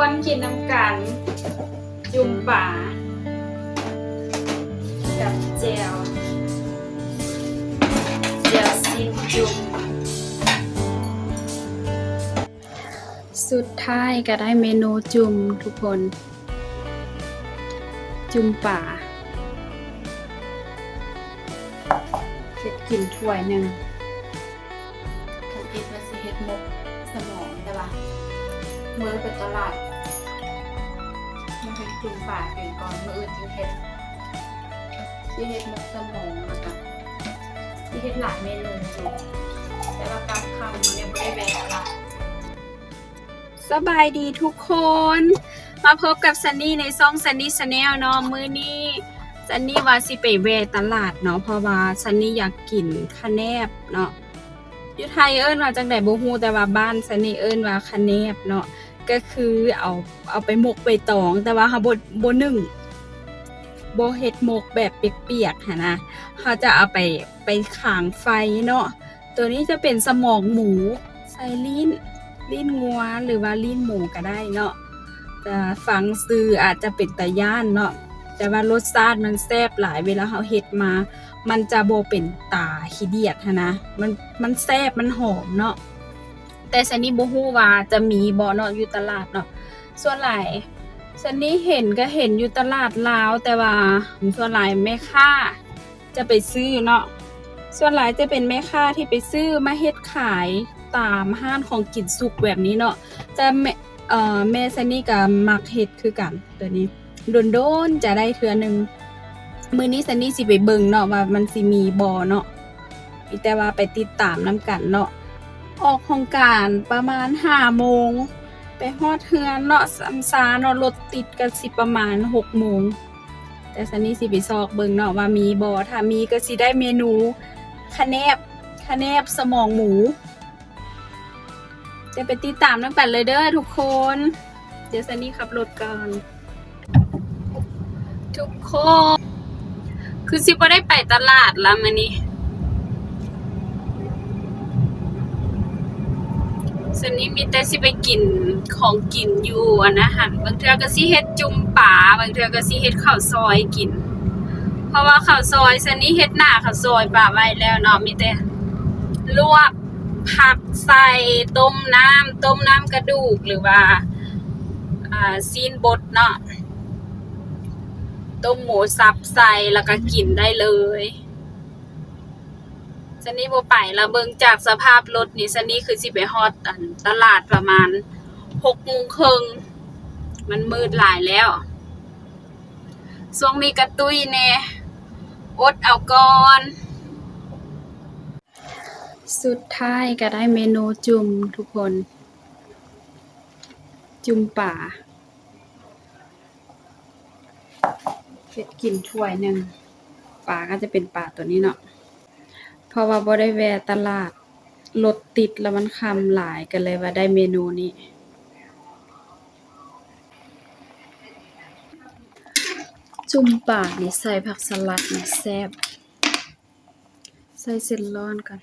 คนกินน้ำกันจุ่มป่ากับเจลซีนจุ่มสุดท้ายก็ได้เมนูจุ่มทุกคนจุ่มป่าเฮ็ดกินถ้วยหนึ่งผมคิดว่าสิเฮ็ดมกสมองแต่ว่าเมื่อไปตลาดมันเป็นจุ่มป่าเป็นก่อนเมื่ออื่นจึงเฮ็ดสิเฮ็ดมกสมองนะคะสิเฮ็ดหลายเมนูอยู่แต่ว่ากำคำมันยังไม่ได้แบ่งละสบายดีทุกคนมาพบกับซันนี่ในช่องซันนี่ชาแนลเนาะมื้อนี้ซันนี่ว่าสิไปแวะตลาดเนาะเพราะว่าซันนี่อยากกินคะแนบเนาะอยู่ไทยเอิ้นว่าจังได๋บ่ฮู้แต่ว่าบ้านซันนี่เอิ้นว่าคะแนบเนาะก็คือเอาไปหมกใบตองแต่ว่าเฮาบ่นึ่งบ่เฮ็ดหมกแบบเปียกๆหั่นนะเฮาจะเอาไปข้างไฟเนาะตัวนี้จะเป็นสมองหมูใส่ลิ้นงัวหรือว่าลิ้นหมูก็ได้เนาะแต่ฟังซื้ออาจจะเป็นตาย่านเนาะแต่ว่ารสชาติมันแซ่บหลายเวลาเขาเฮ็ดมามันจะบ่เป็นตาขี้เดียดนะมันแซ่บมันหอมเนาะแต่ซันนี่บ่ฮู้ว่าจะมีบ่เนาะอยู่ตลาดเนาะส่วนหลายซันนี่เห็นก็เห็นอยู่ตลาดลาวแต่ว่าส่วนหลายแม่ค้าจะไปซื้อเนาะส่วนหลายจะเป็นแม่ค้าที่ไปซื้อมาเฮ็ดขายตามห้างของกินสุกแบบนี้เนาะจะแม่ซันนี่ก็มักเฮ็ดคือกันตัวนี้โดนๆจะได้เทื่อนึงมื้อนี้ซันนี่สิไปเบิ่งเนาะว่ามันสิมีบ่เนาะแต่ว่าไปติดตามนำกันเนาะออกโครงการประมาณ 5 โมงไปฮอดเฮือนเนาะซาเนาะรถติดก็สิประมาณ 6 โมงแต่ซันนี่สิไปซอกเบิ่งเนาะว่ามีบ่ถ้ามีก็สิได้เมนูคะแนบสมองหมูจะไปติดตามนำกันเลยเด้อทุกคนเดี๋ยวซันนี่ขับรถก่อนทุกคนคือสิบ่ได้ไปตลาดละมื้อนี้ซันนี่มีแต่สิไปกินของกินอยู่อันนะหันบางเทื่อก็สิเฮ็ดจุ่มป่าบางเทื่อก็สิเฮ็ดข้าวซอยกินเพราะว่าข้าวซอยซันนี่เฮ็ดหน้าข้าวซอยป่าไว้แล้วเนาะมีแต่ลวกผักใส่ต้มน้ำกระดูกหรือว่าซีนบดเนาะต้มหมูสับใส่แล้วก็กินได้เลยซันนี่บ่ไปแล้วเบิ่งจากสภาพรถนี่ซันนี่คือสิไปฮอดตลาดประมาณ 6:30 นมันมืดหลายแล้วช่วงนี้กระตุ้ยแน่อดเอาก่อนสุดท้ายก็ได้เมนูจุ่มทุกคนจุ่มป่าเฮ็ดกินถ้วยหนึ่งปลาก็จะเป็นปลาตัวนี้เนาะเพราะว่าบ่ได้แวะตลาดรถติดแล้วมันค่ำหลายกันเลยว่าได้เมนูนี้จุ่มปลานี่ใส่ผักสลัดนี่แซ่บใส่เส้นร้อนกัน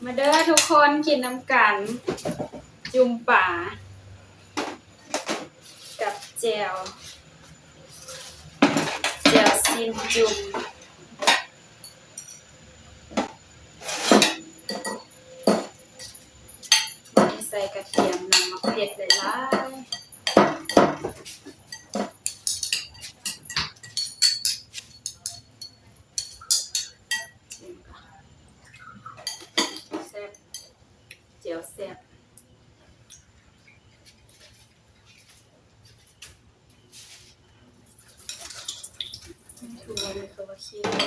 มาเด้อทุกคนกินน้ำกันจุ่มป่ากับแจ่วซีนจุ่มมีใส่กระเทียมน้ำมะเขือเทศหลายแซ่บแจ่วแซ่บถูกเลยคือว่าคิดว่า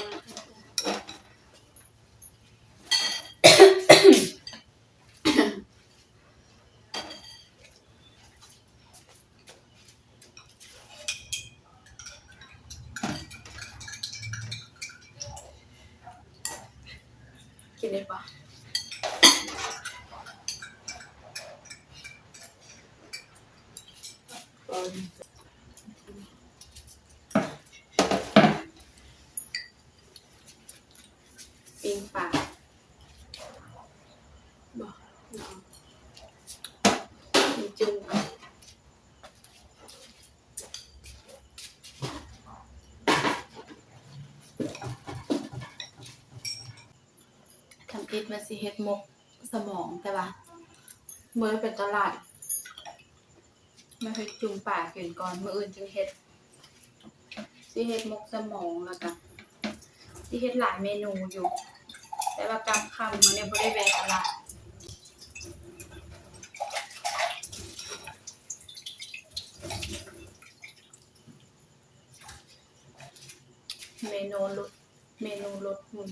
กินได้ปะปิ้งปลาบอกน้องมีจุ่มทำอิดมาสิเฮ็ดมกสมองแต่ว่าเมื่อเป็นตลาดมาเฮ็ดจุ่มปลากินก่อนมื้ออื่นจึงเฮ็ดสิเฮ็ดมกสมองแล้วก็สิเฮ็ดหลายเมนูอยู่แต่ว่ากลางค่ำมื้อนี้บ่ได้แวะตลาดเมนูลดหุ่น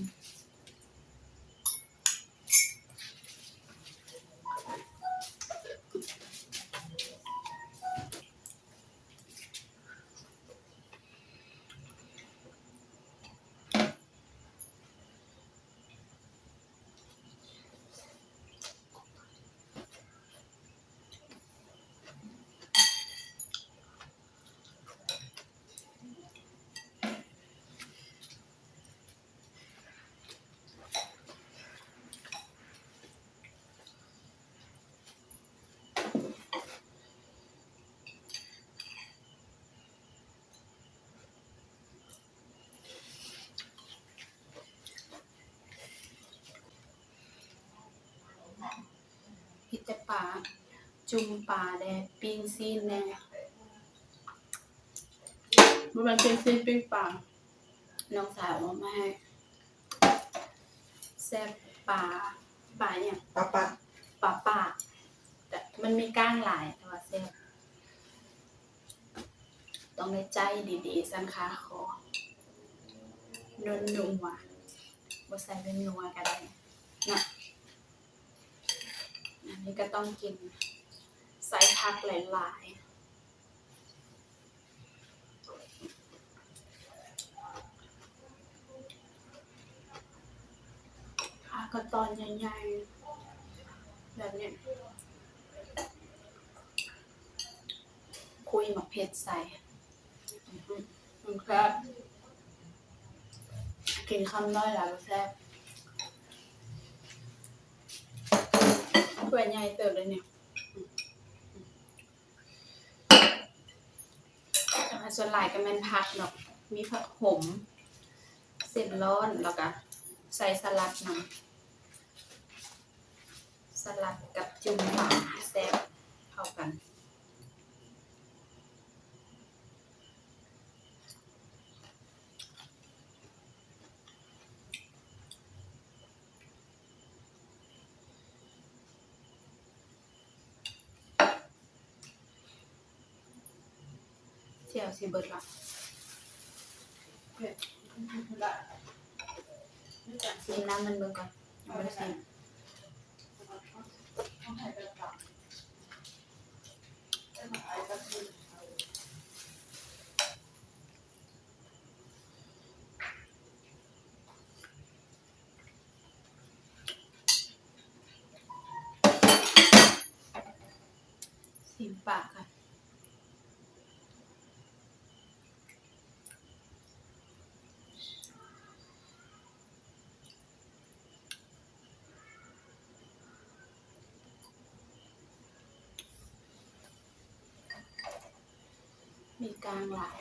เฮ็ดแต่ปลาจุ่มปลาแดดปิ้งซีนแน่บ่มันเป็นซีนปิ้งปลาน้องสาวเอามาให้แซ่บปลาเนี่ยปลาแต่มันมีก้างหลายแต่ว่าแซ่บต้องได้ใจดีๆสันขาคอนัวบ่ใส่เป็นนัวก็ได้นะอันนี้ก็ต้องกินใส่ผักหลายๆผักก็ตอนใหญ่ๆแบบนี้คุยหมักเผ็ดใส่ครับกินคำน้อยแล้วแซ่บถ้วยใหญ่เติบเลยเนี่ยส่วนหลายก็เป็นผักเนาะมีผักขมเส้นร้อนแล้วก็ใส่สลัดนำสลัดกับจุ่มปลาแซ่บเข้ากันเจียวสิเบิดละชิมน้ำมันเบิ่งก่อนเอาไปชิมชิมปากค่ะ มีกลางหลาย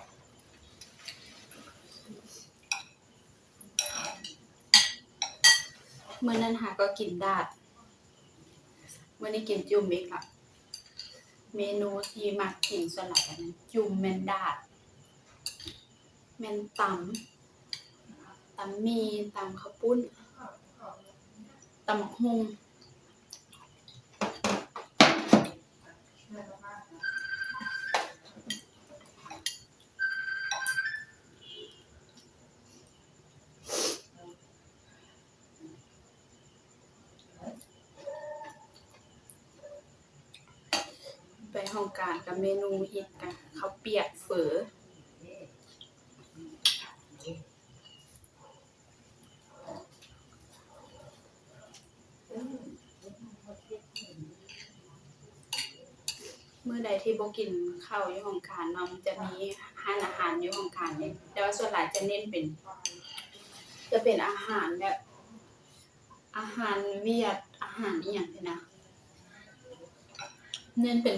เมื่อนั้นหาก็กินดาดเมื่อนี้กินจุ่มอีกละเมนูที่มักกินส่วนหลายนั้นจุ่มแมนดาดแมนตำมีตำข้าวปุ้นตำบักหุ่งไปห้องการกับเมนูฮิตกันข้าวเปียกเฝอเมื่อใดที่บ่กินข้าวอยู่ห้องการเนาะมันจะมีร้านอาหารอยู่ห้องการเนี่ยแต่ว่าส่วนหลายจะเน้นเป็นอาหารแบบอาหารเวียดอาหารอีหยังนี่นะเน้นเป็น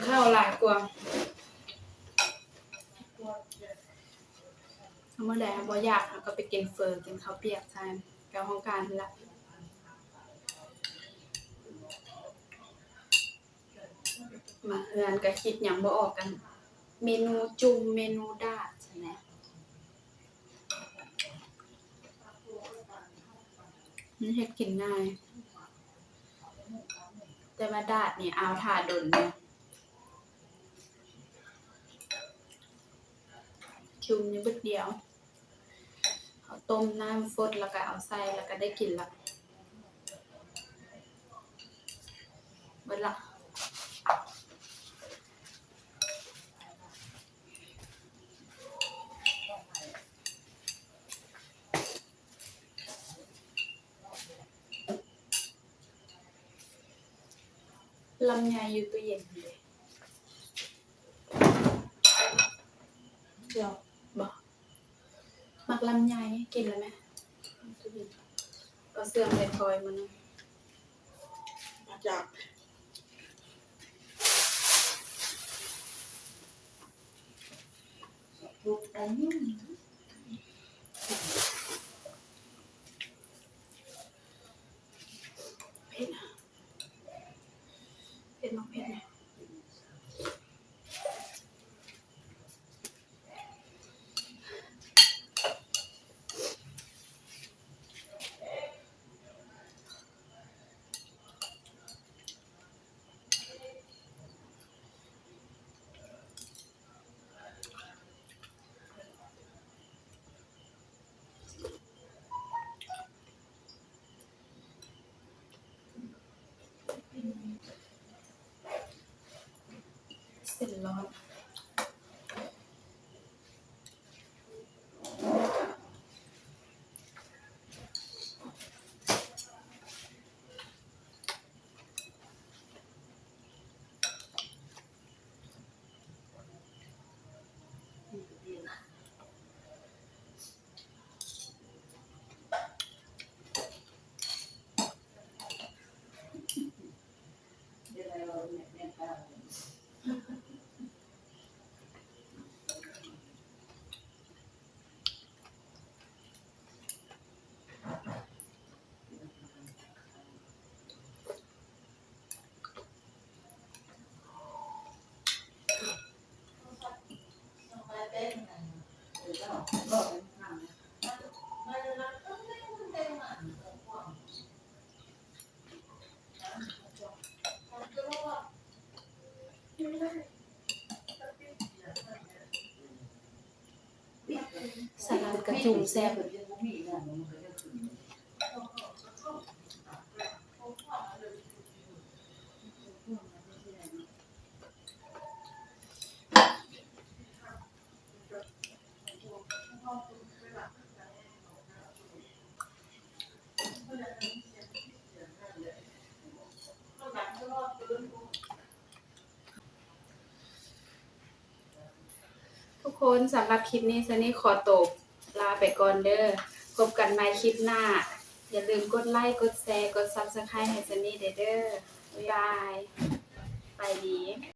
ข้าวหลายกว่าเมื่อใดบ่อยากก็ไปกินเฟอกินข้าวเปียกแทนกับห้องการนั่นล่ะมาเฮือนก็คิดหยังบ่ออกกันเมนูจุ่มเมนูดาดใช่ไหมมันเฮ็ดกินง่ายแต่ว่าดาดนี่เอาท่าดนเนี่ยจุ่มนี่บึดเดียวเอาต้มน้ำฟดแล้วก็เอาใส่แล้วก็ได้กินละเบิดละลำไยอยู่ตู้เย็นเลยเดี๋ยวบ่มักลำไยกินแล้วไหมตู้เย็นก็เสื่อมเลยคอยมันมาจากลูกอันนี้เผ็ดมากเผ็ดเนี่ยเส้นร้อนสลัดกระจุ่มแซ่บทุกคนสำหรับคลิปนี้ซันนี่ขอตัวลาไปก่อนเด้อพบกันใหม่คลิปหน้าอย่าลืมกดไลค์กดแชร์กด Subscribe ให้ซันนี่เด้อบ๊ายบายไปดี